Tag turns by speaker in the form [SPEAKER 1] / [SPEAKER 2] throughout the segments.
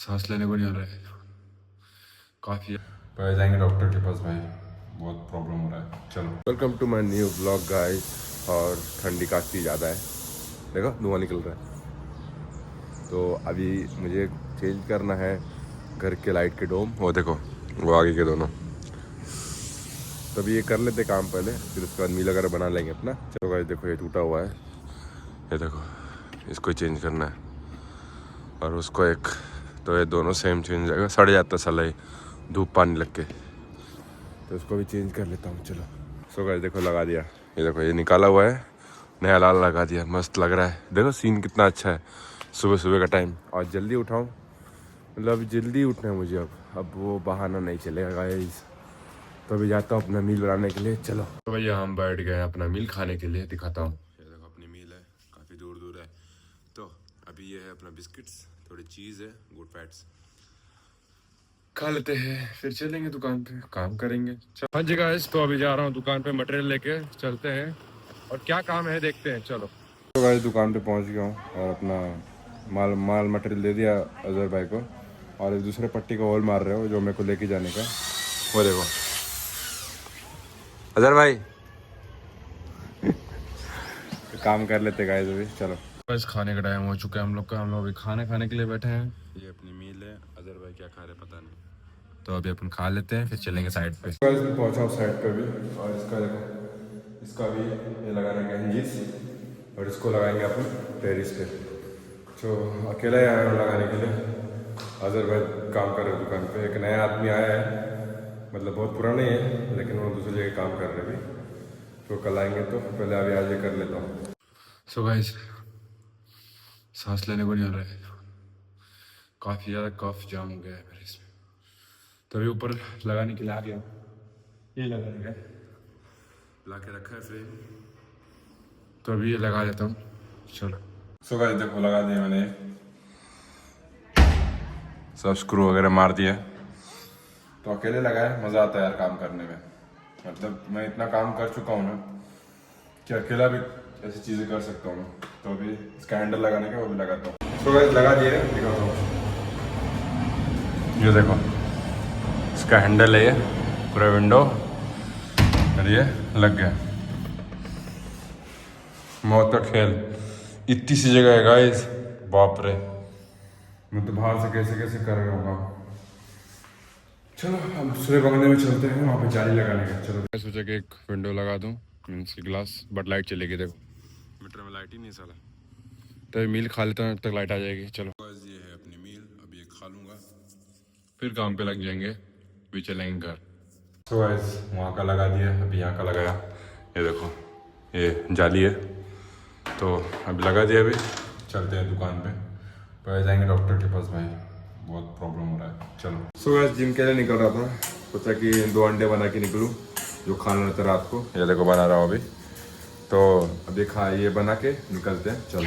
[SPEAKER 1] सांस लेने को नहीं आ रहा है काफ़ी।
[SPEAKER 2] पहले जाएंगे डॉक्टर के पास भाई, बहुत प्रॉब्लम हो रहा है। चलो, welcome to my new blog guys. और ठंडी काफ़ी ज़्यादा है, देखो धुआं निकल रहा है। तो अभी मुझे चेंज करना है घर के लाइट के डोम, वो देखो वो आगे के दोनों। तो अभी ये कर लेते काम पहले, फिर उसके बाद मील वगैरह बना लेंगे अपना। चलो गाइस देखो ये टूटा हुआ है, ये देखो इसको चेंज करना है और उसको एक, तो ये दोनों सेम चेंज जाएगा, सड़ जाता साला ये धूप पानी लग के, तो उसको भी चेंज कर लेता हूँ। चलो सो गाइस देखो लगा दिया, ये देखो ये निकाला हुआ है, नया लाल लगा दिया, मस्त लग रहा है। देखो सीन कितना अच्छा है सुबह सुबह का टाइम। और जल्दी उठाऊँ, मतलब अभी जल्दी उठना है मुझे, अब वो बहाना नहीं चलेगा गाइस। तो अभी जाता हूँ अपना मील बनाने के लिए। चलो
[SPEAKER 1] तो भैया हम बैठ गए अपना मील खाने के लिए, दिखाता हूँ।
[SPEAKER 2] ये देखो अपनी मील है, काफ़ी दूर दूर है। तो अभी ये है अपना बिस्किट्स, थोड़ी चीज़ है, गुड फैट्स,
[SPEAKER 1] खा लेते हैं फिर चलेंगे दुकान पे, काम करेंगे। हाँ जी गाइस, तो अभी जा रहा हूँ दुकान पे, मटेरियल लेके चलते हैं और क्या काम है देखते हैं। चलो
[SPEAKER 2] तो गाइस दुकान पे पहुंच गया हूँ और अपना माल मटेरियल दे दिया अजहर भाई को। और एक दूसरे पट्टी का होल मार रहे हो जो मेरे को लेके जाने का, वो देखो अजहर भाई काम कर लेते गाइस अभी। चलो
[SPEAKER 1] बस खाने का टाइम हो चुका है हम लोग का, हम लोग अभी खाने खाने के लिए बैठे हैं।
[SPEAKER 2] ये अपनी मील है, अजहर भाई क्या खा रहे पता नहीं।
[SPEAKER 1] तो अभी अपन खा लेते हैं फिर चलेंगे साइड पे।
[SPEAKER 2] गाइस मैं पहुंचा हूँ साइड पे भी, और इसका देखो, इसका भी ये लगाने का हिंजिस, और इसको लगाएंगे अपन टेरिस पे। जो अकेला ही आया हूँ लगाने के लिए, अजहर भाई काम कर रहे दुकान पे। एक नया आदमी आया है, मतलब बहुत पुराना ही है, लेकिन वो दूसरी जगह काम कर रहे भी। तो कल आएंगे, तो पहले अभी आज ये कर लेता हूँ।
[SPEAKER 1] सो गाइस सांस लेने को नहीं आ रहा है, काफ़ी ज़्यादा कफ जाम हो गया है मेरे इसमें। तभी ऊपर लगाने के लिए आ गया, ये लगाने का
[SPEAKER 2] ला के रखा है फ्रेम,
[SPEAKER 1] तो अभी ये लगा लेता हूँ। चलो
[SPEAKER 2] सो गाइस देखो लगा दिया मैंने, सब स्क्रू वगैरह मार दिया। तो अकेले लगाया, मज़ा आता है यार काम करने में। मतलब मैं इतना काम कर चुका हूँ ना कि अकेला भी ऐसी चीज़ें कर सकता हूँ। तो अभी इसका हैंडल लगाने का वो भी लगाता हूँ। सो गाइस लगा दिए, दिखाता हूँ। ये देखो इसका हैंडल है, ये पूरा विंडो, और ये लग गया। मौत का खेल, इतनी सी जगह है गाइस, बाप रे। मैं तो बाहर से कैसे कैसे कर रहा हूँ। चलो अब दूसरे बंगले में चलते हैं, वहाँ पे जाली लगाने का। चलो
[SPEAKER 1] मैं सोचा कि एक विंडो लगा दूँ, मीन्स ग्लास, बट लाइट चलेगी। देखो
[SPEAKER 2] मीटर में लाइट ही नहीं साला।
[SPEAKER 1] तो मील खा लेता हूँ, तब तक लाइट आ जाएगी। चलो
[SPEAKER 2] ये है अपनी मील, अब ये खा लूँगा
[SPEAKER 1] फिर काम पे लग जाएंगे, भी चलेंगे घर।
[SPEAKER 2] तो गाइस वहाँ का लगा दिया, अभी यहाँ का लगाया। ये देखो ये जाली है, तो अभी लगा दिया। अभी चलते हैं दुकान पे, पहले जाएंगे डॉक्टर के पास भाई, बहुत प्रॉब्लम हो रहा है। चलो सो गाइस जिम के लिए निकल रहा था, सोचा कि 2 अंडे बना के निकलूँ जो खाना रहता रात को। ये देखो बना रहा हूँ अभी, तो अभी ये बना के निकलते हैं। चलो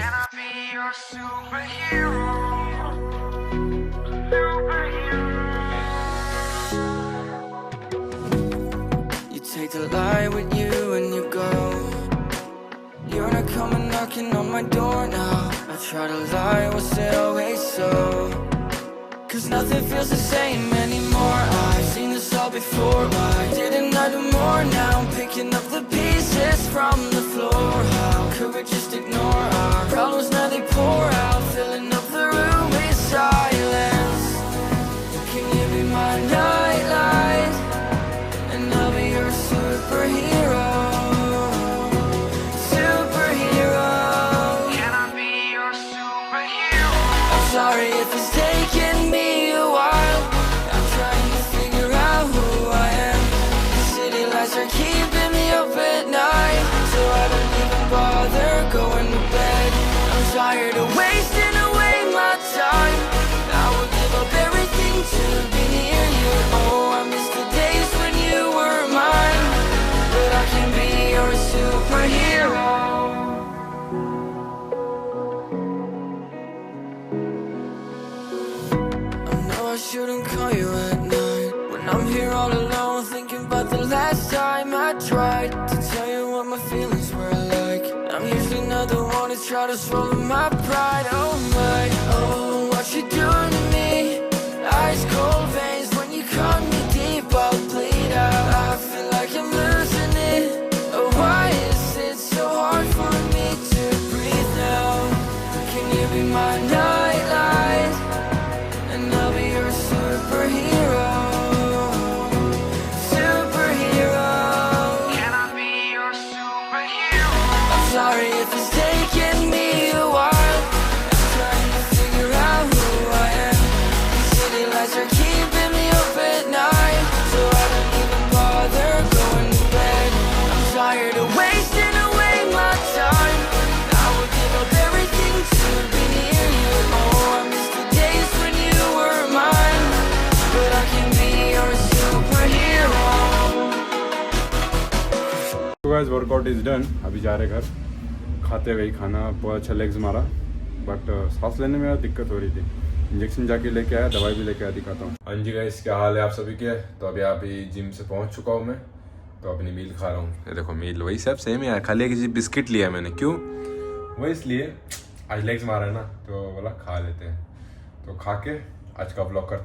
[SPEAKER 3] Take the light with you and you go. You're not coming knocking on my door now. I try to lie, was it always so? Cause nothing feels the same anymore. I've seen this all before. Why didn't I do more? Now I'm picking up the pieces from the floor. How could we just ignore our problems? Now they pour out, filling up the room with silence. Can you be my nightlight? And I'll be your superhero. Superhero. Can I be your superhero? I'm sorry if it's taking me a while. I'm trying to figure out who I am. The city lights are keeping me up at night, so I don't even bother going to bed. I'm tired of wasting away my time. I would give up everything to be near you. Oh, I miss the days when you were mine, but I can be your superhero. I know I shouldn't call you at night when I'm here all alone, thinking about the last time I tried to tell you what my feelings were like. I'm usually not the one to try to swallow my pride. Oh my, oh, what you doing to me?
[SPEAKER 1] Guys workout is done, अभी जा रहे घर, खाते हुए ही खाना, बहुत अच्छा legs मारा, बट सांस लेने में दिक्कत हो रही थी। इंजेक्शन जाके लेके आया, दवाई भी लेके आया, दिखाता हूँ। हाँ जी गाइस, क्या हाल है आप सभी के? तो अभी जिम से पहुँच चुका हूँ मैं, तो अपनी मील खा रहा हूँ। ये देखो मील वही सब सेम ही है, खाली किसी बिस्किट लिया मैंने। क्यों? वो इसलिए आज लेग्स मारा है ना, तो बोला खा लेते हैं, तो खा के आज का व्लॉग करता